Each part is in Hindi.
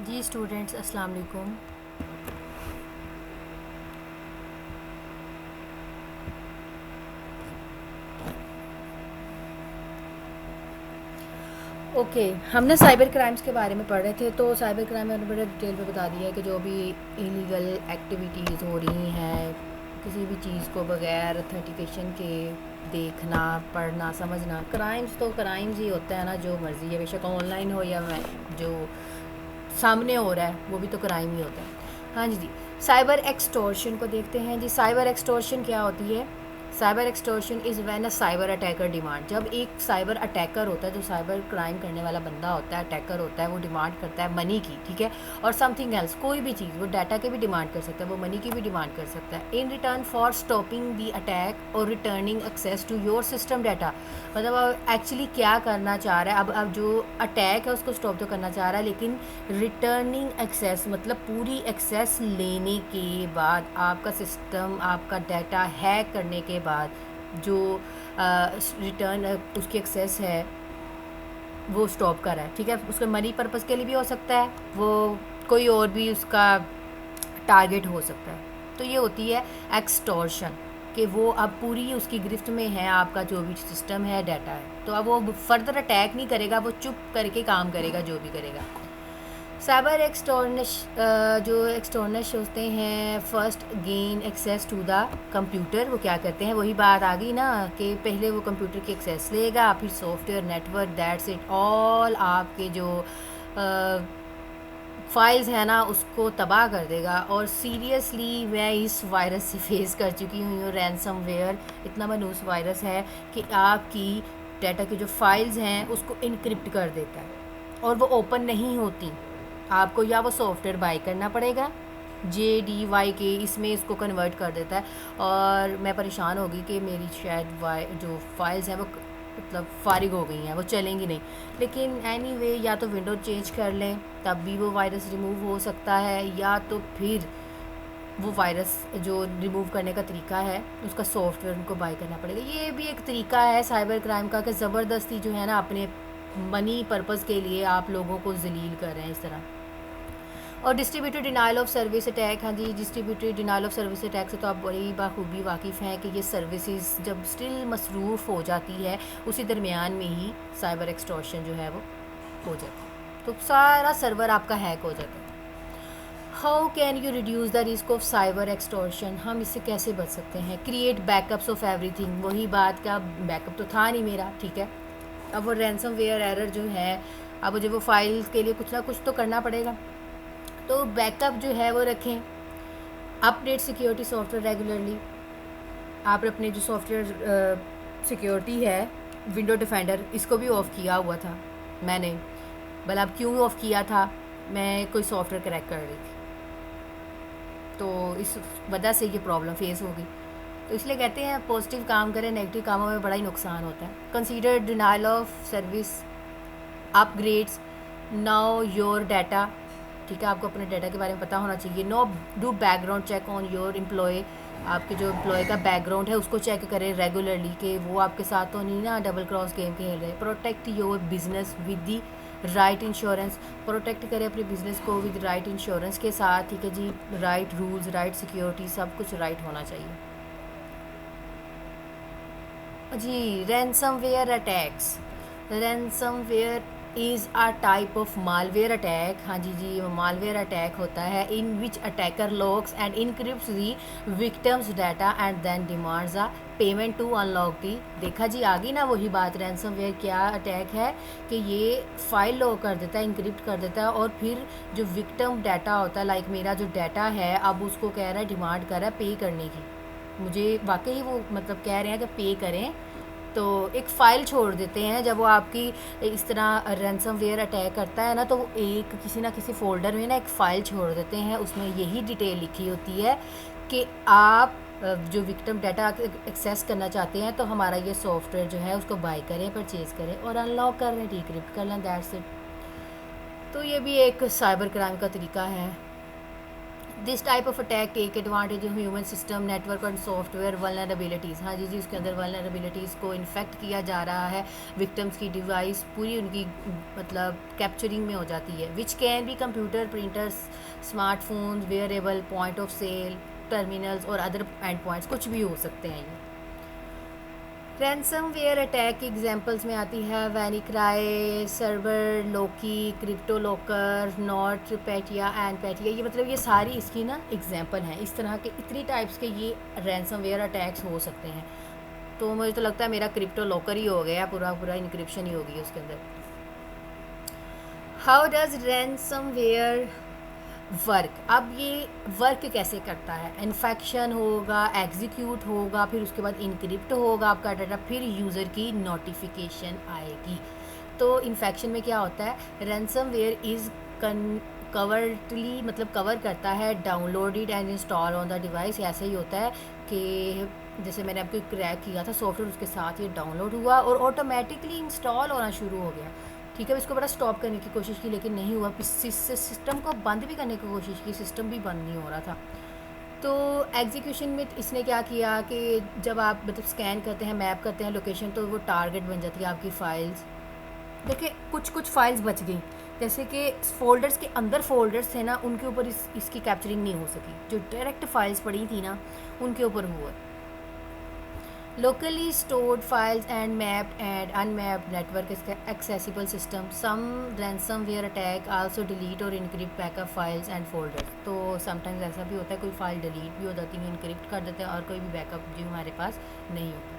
जी स्टूडेंट्स अस्सलाम वालेकुम। ओके, हमने साइबर क्राइम्स के बारे में पढ़ रहे थे। तो साइबर क्राइम में बड़े डिटेल में बता दिया है कि जो भी इलीगल एक्टिविटीज़ हो रही हैं, किसी भी चीज़ को बगैर अथेंटिकेशन के देखना, पढ़ना, समझना, क्राइम्स तो क्राइम्स ही होता है ना, जो मर्ज़ी है, बेशक ऑनलाइन हो या जो सामने हो रहा है वो भी तो क्राइम ही होता है। हाँ जी। साइबर एक्सटॉर्शन को देखते हैं जी। साइबर एक्सटॉर्शन क्या होती है? Cyber extortion is when a cyber attacker demand, जब एक साइबर अटैकर होता है, जो साइबर क्राइम करने वाला बंदा होता है, अटैकर होता है, वो डिमांड करता है मनी की, ठीक है, और समथिंग एल्स, कोई भी चीज़, वो डाटा की भी डिमांड कर सकता है, वो मनी की भी डिमांड कर सकता है, in return for stopping the attack और returning access to your system data. मतलब अब एक्चुअली क्या करना चाह रहा है, अब जो अटैक है उसको स्टॉप तो करना चाह रहा है, लेकिन रिटर्निंग एक्सेस मतलब पूरी एक्सेस लेने के बाद, आपका सिस्टम, आपका डाटा हैक करने के बाद जो रिटर्न उसकी एक्सेस है वो स्टॉप कर रहा है, ठीक है। उसके मनी पर्पज़ के लिए भी हो सकता है, वो कोई और भी उसका टारगेट हो सकता है। तो ये होती है एक्सटॉर्शन, कि वो अब पूरी उसकी गिरफ्त में है, आपका जो भी सिस्टम है, डाटा है, तो अब वो फर्दर अटैक नहीं करेगा, वो चुप करके काम करेगा जो भी करेगा। साइबर एक्सटॉर्निश जो एक्सटॉर्निश होते हैं, first gain access to the computer, वो क्या करते हैं, वही बात आ गई ना, कि पहले वो कंप्यूटर की एक्सेस लेगा, फिर software, network, that's it all, आपके जो फाइल्स है ना उसको तबाह कर देगा। और सीरियसली मैं इस वायरस से फेस कर चुकी हूँ, रैनसमवेयर इतना मनूस वायरस है कि आपकी डाटा की जो फाइल्स हैं उसको इनक्रिप्ट कर देता है और वो ओपन नहीं होती। आपको या वो सॉफ्टवेयर बाय करना पड़ेगा, JDYK इसमें इसको कन्वर्ट कर देता है। और मैं परेशान होगी कि मेरी शायद जो फाइल्स हैं वो मतलब फारिग हो गई हैं, वो चलेंगी नहीं। लेकिन एनीवे या तो विंडो चेंज कर लें तब भी वो वायरस रिमूव हो सकता है, या तो फिर वो वायरस जो रिमूव करने का तरीका है उसका सॉफ्टवेयर उनको बाय करना पड़ेगा। ये भी एक तरीका है साइबर क्राइम का, कि ज़बरदस्ती जो है ना अपने मनी पर्पज़ के लिए आप लोगों को जलील कर रहे हैं इस तरह। और distributed denial of service attack, हाँ जी, distributed denial of service attack से तो आप बड़ी बाखूबी वाकिफ़ हैं कि ये सर्विसेज जब स्टिल मसरूफ़ हो जाती है, उसी दरमियान में ही साइबर एक्सटॉर्शन जो है वो हो जाता है, तो सारा सर्वर आपका हैक हो जाता है। How can you reduce the risk of cyber extortion, हम इससे कैसे बच सकते हैं? क्रिएट बैकअप्स ऑफ एवरीथिंग, वही बात का बैकअप तो था नहीं मेरा, ठीक है। अब वो रैंसम वेयर एरर जो है, अब मुझे वो फाइल्स के लिए कुछ ना कुछ तो करना पड़ेगा, तो बैकअप जो है वो रखें। अपडेट सिक्योरिटी सॉफ्टवेयर रेगुलरली, आप अपने जो सॉफ्टवेयर सिक्योरिटी है, विंडो डिफेंडर, इसको भी ऑफ़ किया हुआ था मैंने। भला अब क्यों ऑफ़ किया था? मैं कोई सॉफ्टवेयर क्रैक कर रही थी, तो इस वजह से ये प्रॉब्लम फेस होगी। तो इसलिए कहते हैं पॉजिटिव काम करें, नेगेटिव कामों में बड़ा ही नुकसान होता है। Consider denial of service upgrades, now your data, ठीक है, आपको अपने डाटा के बारे में पता होना चाहिए। No do background check on your employee, आपके जो एम्प्लॉय का बैकग्राउंड है उसको चेक करें रेगुलरली, कि वो आपके साथ तो नहीं ना डबल क्रॉस गेम खेल रहे। Protect your business with the right insurance, protect करें अपने बिजनेस को विद राइट इंश्योरेंस के साथ, ठीक है जी, राइट रूल्स, राइट सिक्योरिटी, सब कुछ राइट होना चाहिए जी। Ransomware attacks, ransomware is a type of malware attack, हाँ जी जी, मालवेयर अटैक होता है in which attacker locks and encrypts the victim's data and then demands a payment to unlock the. देखा जी, आ गई ना वही बात। रैंसमवेयर क्या अटैक है कि ये फाइल लॉक कर देता है, इनक्रिप्ट कर देता है, और फिर जो विक्टिम डाटा होता है, लाइक मेरा जो डाटा है, अब उसको कह रहा है, डिमांड कर रहा है पे करने की। मुझे वाकई वो मतलब कह रहे हैं कि पे करें, तो एक फ़ाइल छोड़ देते हैं। जब वो आपकी इस तरह रैंसमवेयर अटैक करता है ना, तो वो एक किसी ना किसी फ़ोल्डर में ना एक फ़ाइल छोड़ देते हैं, उसमें यही डिटेल लिखी होती है कि आप जो विक्टिम डाटा एक्सेस करना चाहते हैं, तो हमारा ये सॉफ्टवेयर जो है उसको बाय करें, परचेज़ करें और अनलॉक कर लें, डिक्रिप्ट कर लें, दैट्स इट। तो ये भी एक साइबर क्राइम का तरीका है। This type of attack take advantage of human system network and software vulnerabilities. हाँ जी, उसके अंदर वल्नरेबिलिटीज़ को इन्फेक्ट किया जा रहा है, विक्टिम्स की डिवाइस पूरी उनकी मतलब कैप्चरिंग में हो जाती है, which can be computer, printers, smartphones, wearable, point of sale, terminals और अदर एंड पॉइंट्स, कुछ भी हो सकते हैं ये। रैंसमवेयर अटैक की एग्जांपल्स में आती है WannaCry, Cerber Locky, CryptoLocker, NotPetya and Petya. ये मतलब ये सारी इसकी ना एग्जांपल हैं। इस तरह के इतनी टाइप्स के ये रैंसमवेयर अटैक्स हो सकते हैं। तो मुझे तो लगता है मेरा क्रिप्टो लोकर ही हो गया, पूरा पूरा इनक्रिप्शन ही होगी उसके अंदर। How does ransomware work? अब ये वर्क कैसे करता है? इन्फेक्शन होगा, एग्जीक्यूट होगा, फिर उसके बाद इनक्रिप्ट होगा आपका डाटा, फिर यूज़र की नोटिफिकेशन आएगी। तो इन्फेक्शन में क्या होता है? रैंसमवेयर इज़ कवर्टली मतलब कवर करता है downloaded and install on the device. ऐसे ही होता है कि जैसे मैंने आपको क्रैक किया था सॉफ्टवेयर, उसके साथ ये डाउनलोड हुआ और ऑटोमेटिकली इंस्टॉल होना शुरू हो गया। ठीक है, इसको बड़ा स्टॉप करने की कोशिश की लेकिन नहीं हुआ, सिस्टम को बंद भी करने की कोशिश की, सिस्टम भी बंद नहीं हो रहा था। तो एग्जीक्यूशन में इसने क्या किया कि जब आप मतलब स्कैन करते हैं, मैप करते हैं लोकेशन, तो वो टारगेट बन जाती है आपकी फ़ाइल्स। देखिए कुछ फ़ाइल्स बच गई, जैसे कि फोल्डर्स के अंदर फोल्डर्स थे ना, उनके ऊपर इसकी कैप्चरिंग नहीं हो सकी। जो डायरेक्ट फाइल्स पड़ी थी ना, उनके ऊपर हुआ। Locally stored files and mapped and unmapped network accessible system. Some ransomware attack also delete or encrypt backup files and folders. तो sometimes ऐसा भी होता है, कोई फाइल डिलीट भी हो जाती है, इनक्रिप्ट कर देते हैं और कोई भी बैकअप जो हमारे पास नहीं होता।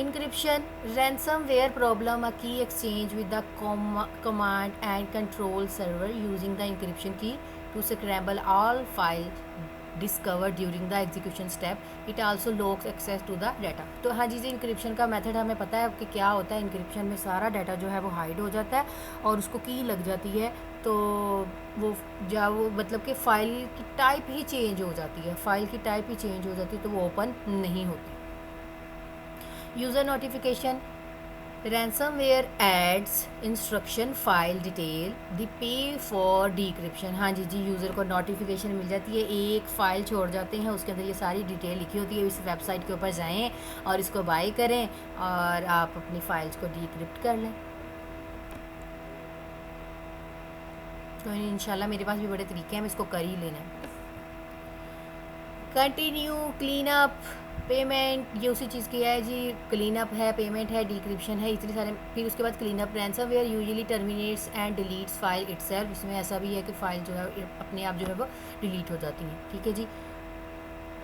Encryption, ransomware problem, a key exchange with the command and control server using the encryption key to scramble all files discover during the execution step. It also locks access to the data. तो हाँ जी, इंक्रिप्शन का मेथड हमें पता है कि क्या होता है। इंक्रिप्शन में सारा डाटा जो है वो हाइड हो जाता है और उसको की लग जाती है, तो वो मतलब कि फ़ाइल की टाइप ही चेंज हो जाती है, फ़ाइल की टाइप ही चेंज हो जाती है, तो वो ओपन नहीं होती। User notification, ransomware adds instruction file detail the pay for decryption। हाँ जी, यूज़र को नोटिफिकेशन मिल जाती है, एक फ़ाइल छोड़ जाते हैं, उसके अंदर ये सारी डिटेल लिखी होती है। इस वेबसाइट के ऊपर जाएं और इसको बाय करें और आप अपनी फ़ाइल्स को डिक्रिप्ट कर लें। तो इंशाल्लाह मेरे पास भी बड़े तरीके हैं, हम इसको कर ही लेना है। कंटिन्यू, क्लीन अप, पेमेंट, ये उसी चीज़ की है जी। क्लीन अप है, पेमेंट है, डिक्रिप्शन है, इतने सारे। फिर उसके बाद clean up, ransomware usually terminates and deletes file itself. इसमें ऐसा भी है कि फ़ाइल जो है अपने आप जो है वो डिलीट हो जाती हैं। ठीक है जी।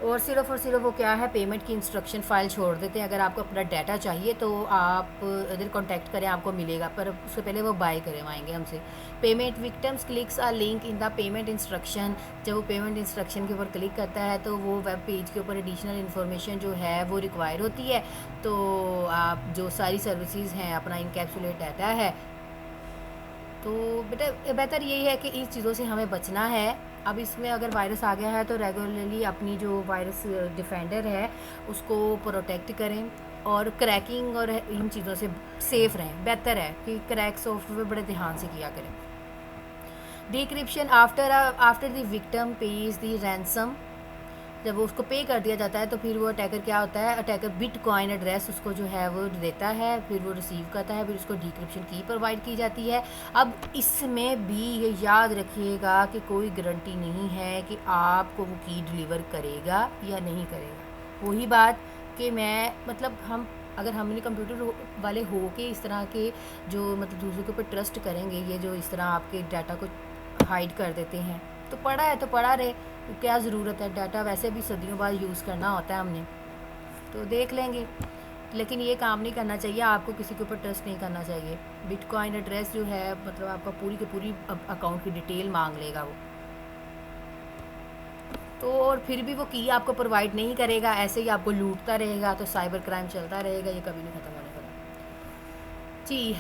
और सिर्फ वो क्या है, पेमेंट की इंस्ट्रक्शन फ़ाइल छोड़ देते हैं। अगर आपको अपना डाटा चाहिए तो आप इधर कांटेक्ट करें, आपको मिलेगा, पर उससे पहले वो बाय करवाएंगे हमसे। Payment, victims clicks a link in the payment instruction. जब वो पेमेंट इंस्ट्रक्शन के ऊपर क्लिक करता है तो वो वेब पेज के ऊपर एडिशनल इन्फॉर्मेशन जो है वो रिक्वायर होती है। तो आप जो सारी सर्विसेज हैं, अपना इनकैप्सुलेट डाटा है, तो बेटा बेहतर यही है कि इस चीज़ों से हमें बचना है। अब इसमें अगर वायरस आ गया है तो रेगुलरली अपनी जो वायरस डिफेंडर है उसको प्रोटेक्ट करें और क्रैकिंग और इन चीज़ों से सेफ़ रहें। बेहतर है कि क्रैक सॉफ्टवेयर बड़े ध्यान से किया करें। Decryption, after the victim page the ransom. जब उसको पे कर दिया जाता है तो फिर वो अटैकर क्या होता है, अटैकर बिटकॉइन एड्रेस उसको जो है वो देता है, फिर वो रिसीव करता है, फिर उसको डिक्रिप्शन की प्रोवाइड की जाती है। अब इसमें भी ये याद रखिएगा कि कोई गारंटी नहीं है कि आपको वो की डिलीवर करेगा या नहीं करेगा। वही बात कि मैं मतलब अगर हमने कंप्यूटर वाले हो के इस तरह के जो मतलब दूसरों के ऊपर ट्रस्ट करेंगे, ये जो इस तरह आपके डाटा को हाइड कर देते हैं, तो पड़ा है तो पड़ा रहे, तो क्या ज़रूरत है। डाटा वैसे भी सदियों बाद यूज़ करना होता है हमने, तो देख लेंगे। लेकिन ये काम नहीं करना चाहिए, आपको किसी के ऊपर ट्रस्ट नहीं करना चाहिए। बिटकॉइन एड्रेस जो है मतलब आपका पूरी की पूरी अकाउंट की डिटेल मांग लेगा वो, तो और फिर भी वो की आपको प्रोवाइड नहीं करेगा, ऐसे ही आपको लूटता रहेगा, तो साइबर क्राइम चलता रहेगा, ये कभी नहीं ख़त्म होने वाला जी।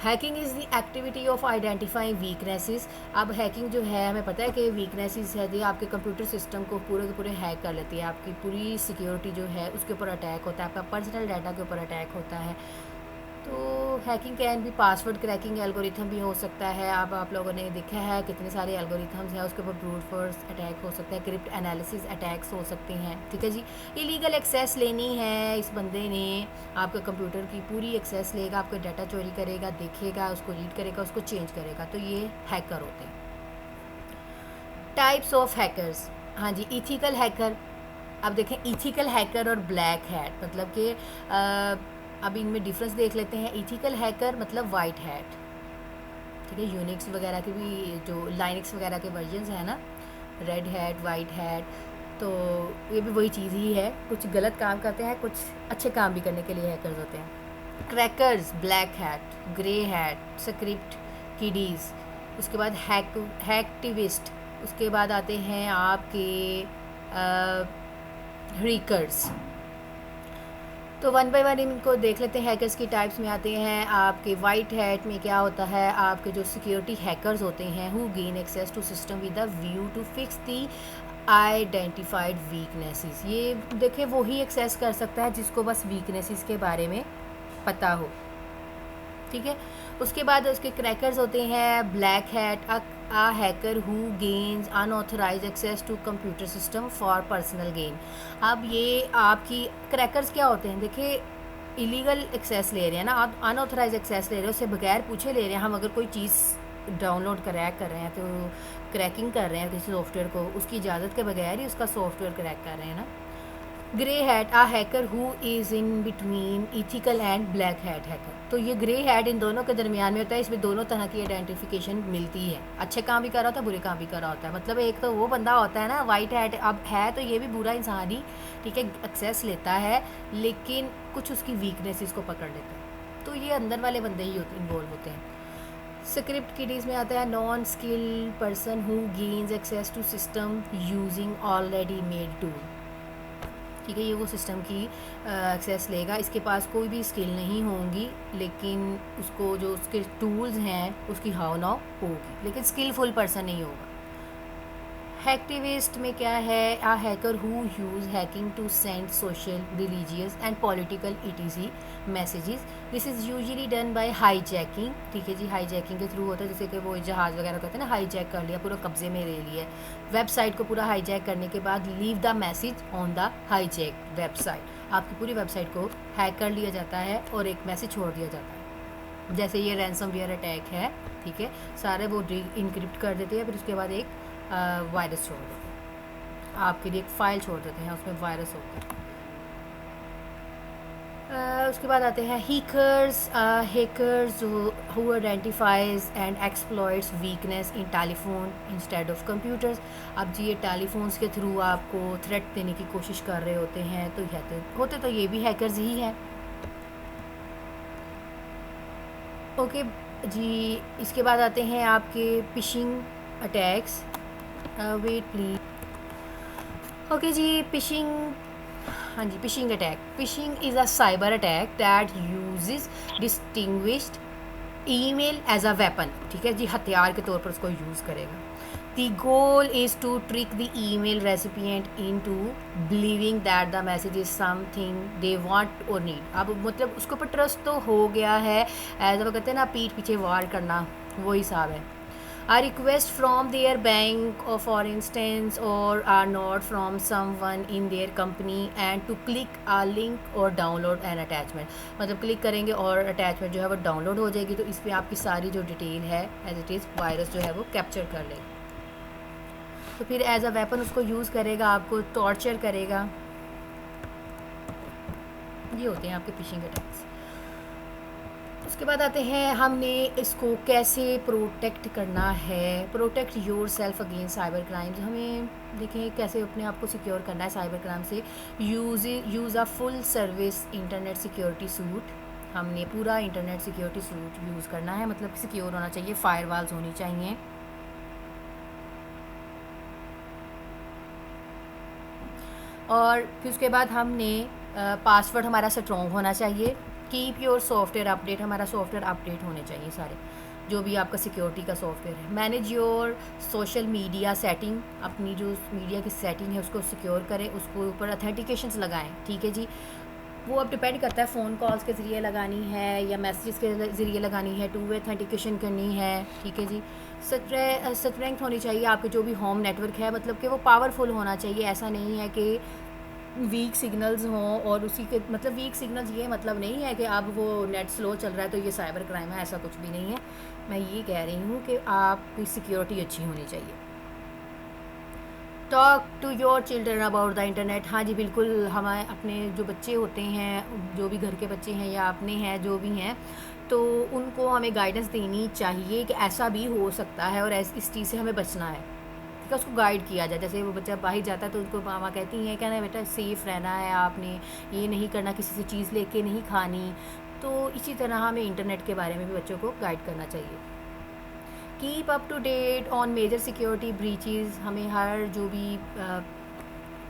Hacking is the activity of identifying weaknesses. अब हैकिंग जो है हमें पता है कि वीकनेसेस है, जो आपके कंप्यूटर सिस्टम को पूरे के पूरे हैक कर लेती है, आपकी पूरी सिक्योरिटी जो है उसके ऊपर अटैक होता है, आपका पर्सनल डाटा के ऊपर अटैक होता है। तो हैकिंग कैन भी पासवर्ड क्रैकिंग एल्गोरिथम भी हो सकता है। अब आप लोगों ने देखा है कितने सारे एल्गोरिथम्स हैं, उसके ऊपर ब्रूट फोर्स अटैक हो सकता है, क्रिप्ट एनालिसिस अटैक्स हो सकते हैं। ठीक है जी, इलीगल एक्सेस लेनी है, इस बंदे ने आपके कंप्यूटर की पूरी एक्सेस लेगा, आपका डाटा चोरी करेगा, देखेगा, उसको रीड करेगा, उसको चेंज करेगा, तो ये हैकर होते हैं। टाइप्स ऑफ हैकर्स, हाँ जी, इथिकल हैकर। अब देखें इथिकल हैकर और ब्लैक हैट, मतलब कि अब इनमें डिफरेंस देख लेते हैं। इथिकल हैकर मतलब वाइट हैट, ठीक है, यूनिक्स वगैरह के भी जो लाइनक्स वगैरह के वर्जन्स हैं ना, रेड हैट, वाइट हैट, तो ये भी वही चीज़ ही है, कुछ गलत काम करते हैं, कुछ अच्छे काम भी करने के लिए हैकर्स होते हैं। Crackers black hat, grey hat, script kiddies, उसके बाद हैकटिविस्ट, उसके बाद आते हैं आपके हैकर्स। तो वन बाय वन इनको देख लेते हैं। हैकर्स की टाइप्स में आते हैं आपके वाइट हैट में क्या होता है, आपके जो सिक्योरिटी हैकर्स होते हैं who gain access to system with a view to fix the identified weaknesses. ये देखें वही एक्सेस कर सकता है जिसको बस वीकनेसेस के बारे में पता हो। ठीक है, उसके बाद उसके क्रैकर्स होते हैं black hat, a hacker who gains unauthorized access to computer system for personal gain। अब ये आपकी क्रैकर्स क्या होते हैं, देखिए इलीगल एक्सेस ले रहे हैं ना आप, अनऑथराइज एक्सेस ले रहे हैं, उससे बगैर पूछे ले रहे हैं। हम अगर कोई चीज़ डाउनलोड क्रैक कर रहे हैं तो क्रैकिंग कर रहे हैं किसी सॉफ्टवेयर को, उसकी इजाज़त के बगैर ही उसका सॉफ्टवेयर क्रैक कर रहे हैं ना। Grey hat, a hacker who is in between ethical and black hat hacker. तो ये ग्रे हैट इन दोनों के दरमियान में होता है, इसमें दोनों तरह की आइडेंटिफिकेशन मिलती है, अच्छे काम भी कर रहा होता है, बुरे काम भी कर रहा होता है। मतलब एक तो वो बंदा होता है ना वाइट हैट, अब है तो ये भी बुरा इंसान ही, ठीक है, एक्सेस लेता है लेकिन कुछ उसकी वीकनेस को पकड़ लेता है, तो ये अंदर वाले बंदे ही इन्वॉल्व होते हैं। स्क्रिप्ट किडीज़ में आता है non skilled person who gains access to system using already made tool. ठीक है, ये वो सिस्टम की एक्सेस लेगा, इसके पास कोई भी स्किल नहीं होंगी लेकिन उसको जो उसके टूल्स हैं उसकी हाव नाव होगी, लेकिन स्किलफुल पर्सन नहीं होगा। हैकटिविस्ट में क्या है, a hacker who use hacking to send social, religious and political ETC messages. This is usually done by hijacking. ठीक है जी, हाईजैकिंग के थ्रू होता है, जैसे कि वो जहाज़ वगैरह कहते हैं ना, हाईजैक कर लिया, पूरा कब्जे में ले लिया, वेबसाइट को पूरा हाईजैक करने के बाद leave the message on the hijack website. आपकी पूरी वेबसाइट को हैक कर लिया जाता है और एक मैसेज छोड़ दिया जाता है, जैसे ये रैंसमवेयर अटैक है। ठीक है, सारे वो इनक्रिप्ट कर देते हैं, फिर उसके बाद एक वायरस छोड़ देते हैं, आपके लिए एक फ़ाइल छोड़ देते हैं, उसमें वायरस होता है। उसके बाद आते हैं hackers who identifies and exploits weakness in telephone instead of computers. अब जी ये टेलीफोन्स के थ्रू आपको थ्रेट देने की कोशिश कर रहे होते हैं, तो होते तो ये भी हैकर्स ही हैं। ओके जी, इसके बाद आते हैं आपके phishing attacks. Wait please. Okay जी, फिशिंग, हाँ जी, phishing attack. Phishing is a cyber attack that uses distinguished email as a weapon. ठीक है जी, हथियार के तौर पर उसको यूज़ करेगा। The goal is to trick the email recipient into believing that the message is something they want और नीड। अब मतलब उसके ऊपर ट्रस्ट तो हो गया है, एज वो कहते हैं ना पीठ पीछे वार करना, वो हिसाब है। A request from their bank or for instance or a note from someone in their company and to click a link or download an attachment। मतलब क्लिक करेंगे और अटैचमेंट जो है वो डाउनलोड हो जाएगी, तो इस पर आपकी सारी जो डिटेल है एज इट इज़ वायरस जो है वो कैप्चर कर लेगा, तो फिर एज अ वेपन उसको यूज़ करेगा, आपको टॉर्चर करेगा। ये होते हैं आपके फिशिंग अटैक्स। उसके बाद आते हैं हमने इसको कैसे प्रोटेक्ट करना है। Protect yourself against cyber crimes. हमें देखें कैसे अपने आप को सिक्योर करना है साइबर क्राइम से। Use a full service internet security suit. हमने पूरा इंटरनेट सिक्योरिटी सूट यूज़ करना है, मतलब सिक्योर होना चाहिए, फायरवॉल्स होनी चाहिए। और फिर उसके बाद हमने पासवर्ड हमारा स्ट्रॉन्ग होना चाहिए। कीप योर सॉफ्टवेयर अपडेट, हमारा सॉफ्टवेयर अपडेट होने चाहिए सारे, जो भी आपका सिक्योरिटी का सॉफ्टवेयर है। Manage your social media setting, अपनी जो मीडिया की सेटिंग है उसको सिक्योर करें, उसको ऊपर ऑथेंटिकेशंस लगाएं। ठीक है जी, वो अब डिपेंड करता है फ़ोन कॉल्स के ज़रिए लगानी है या मैसेजेस के ज़रिए लगानी है, टू वे ऑथेंटिकेशन करनी है, ठीक है जी। स्ट्रेंथ होनी चाहिए आपके जो भी होम नेटवर्क है, मतलब कि वो पावरफुल होना चाहिए। ऐसा नहीं है कि वीक सिग्नल्स हों और उसी के मतलब वीक सिग्नल्स ये मतलब नहीं है कि अब वो नेट स्लो चल रहा है तो ये साइबर क्राइम है, ऐसा कुछ भी नहीं है। मैं ये कह रही हूँ कि आपकी सिक्योरिटी अच्छी होनी चाहिए। Talk to your children about the internet. हाँ जी बिल्कुल, हमारे अपने जो बच्चे होते हैं, जो भी घर के बच्चे हैं या अपने हैं जो भी हैं, तो उनको हमें गाइडेंस देनी चाहिए कि ऐसा भी हो सकता है और इस चीज़ से हमें बचना है, ठीक है। उसको गाइड किया जाए। जैसे वो बच्चा बाहर जाता है तो उसको मामा कहती हैं कहना बेटा सेफ़ रहना है, आपने ये नहीं करना, किसी से चीज़ लेके नहीं खानी। तो इसी तरह हमें इंटरनेट के बारे में भी बच्चों को गाइड करना चाहिए। Keep up to date on major security breaches. हमें हर जो भी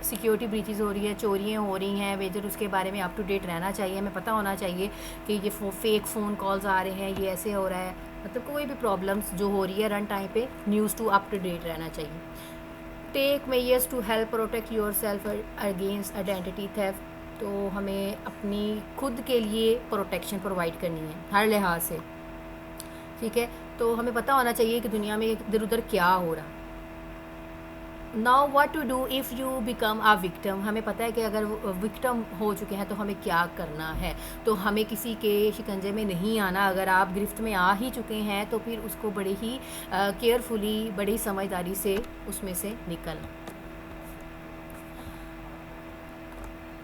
सिक्योरिटी ब्रीचेज़ हो रही है, चोरियाँ हो रही हैं मेजर, उसके बारे में अप टू डेट रहना चाहिए। हमें पता होना चाहिए कि ये फेक फ़ोन कॉल्स आ रहे हैं, ये ऐसे हो रहा है, मतलब कोई भी प्रॉब्लम्स जो हो रही है रन टाइम पे news to up to date रहना चाहिए। Take measures to help protect yourself against identity theft. तो हमें अपनी खुद के लिए प्रोटेक्शन प्रोवाइड करनी है हर लिहाज से, ठीक है। तो हमें पता होना चाहिए कि दुनिया में इधर उधर क्या हो रहा। Now what to do if you become a victim. हमें पता है कि अगर विक्टिम हो चुके हैं तो हमें क्या करना है। तो हमें किसी के शिकंजे में नहीं आना। अगर आप गिरफ्त में आ ही चुके हैं तो फिर उसको बड़े ही केयरफुली, बड़ी समझदारी से उसमें से निकलना।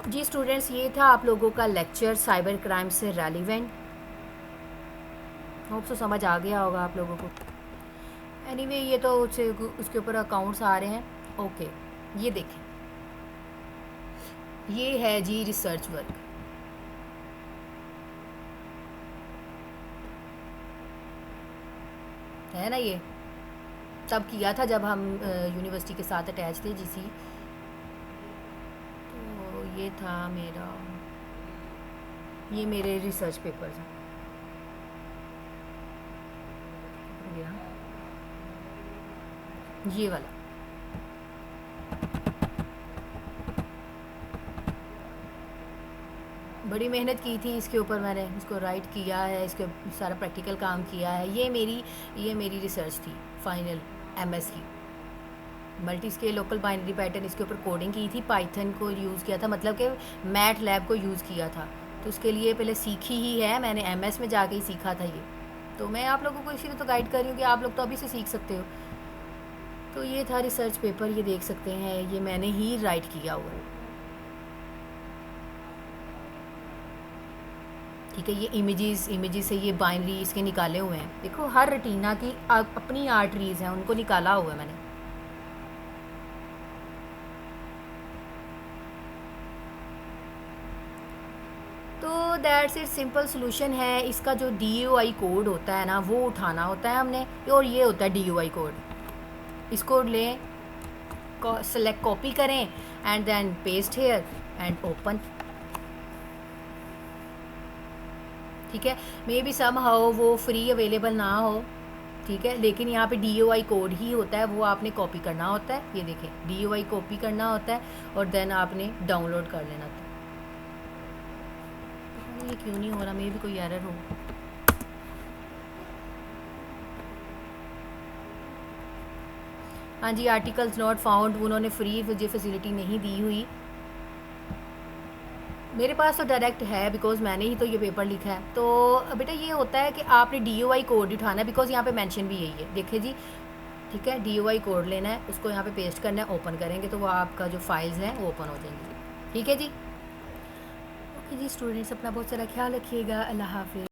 जी स्टूडेंट्स, ये था आप लोगों का लेक्चर साइबर क्राइम से रेलिवेंट। होप सो समझ आ गया होगा आप लोगों को। एनीवे ये तो उसके ऊपर अकाउंट्स आ रहे हैं। ओके, ये देखें, ये है जी रिसर्च वर्क। है ना, ये तब किया था जब हम यूनिवर्सिटी के साथ अटैच थे जीसी। तो ये था मेरा, ये मेरे रिसर्च पेपर्स हैं। ये वाला बड़ी मेहनत की थी इसके ऊपर, मैंने इसको राइट किया है, इसके सारा प्रैक्टिकल काम किया है। ये मेरी रिसर्च थी फाइनल एमएस की। Multi scale local binary pattern, इसके ऊपर कोडिंग की थी, पाइथन को यूज़ किया था, मतलब कि मैट लैब को यूज़ किया था। तो उसके लिए पहले सीखी ही है मैंने, एमएस में जाके ही सीखा था ये। तो मैं आप लोगों को इसीलिए तो गाइड कर रही हूँ कि आप लोग तो अभी से सीख सकते हो। तो ये था रिसर्च पेपर, ये देख सकते हैं, ये मैंने ही राइट किया हुआ है, ठीक है। ये इमेजेस से ये बाइनरी इसके निकाले हुए हैं। देखो हर रेटिना की अपनी आर्टरीज हैं, उनको निकाला हुआ है मैंने। तो दैट्स इट, सिंपल सोल्यूशन है इसका। जो DOI कोड होता है ना, वो उठाना होता है हमने, और ये होता है DOI कोड। इसको लें, सेलेक्ट कॉपी करें and then paste here and open, ठीक है। मे बी सम हाउ वो फ्री अवेलेबल ना हो, ठीक है, लेकिन यहाँ पे DOI कोड ही होता है, वो आपने कॉपी करना होता है। ये देखें, DOI कॉपी करना होता है और देन आपने डाउनलोड कर लेना था। ये क्यों नहीं हो रहा, मे भी कोई एरर हो। हाँ जी, आर्टिकल्स नॉट फाउंड, उन्होंने फ्री मुझे फैसिलिटी नहीं दी हुई। मेरे पास तो डायरेक्ट है, बिकॉज मैंने ही तो ये पेपर लिखा है। तो बेटा ये होता है कि आपने DOI कोड उठाना है, बिकॉज यहाँ पे मेंशन भी यही है, देखिए जी, ठीक है। DOI कोड लेना है, उसको यहाँ पे पेस्ट करना है, ओपन करेंगे तो वो आपका जो फाइल्स हैं वो ओपन हो जाएंगी, ठीक है जी। ओके जी स्टूडेंट्स, अपना बहुत सारा ख्याल रखिएगा। अल्लाह हाफिज़।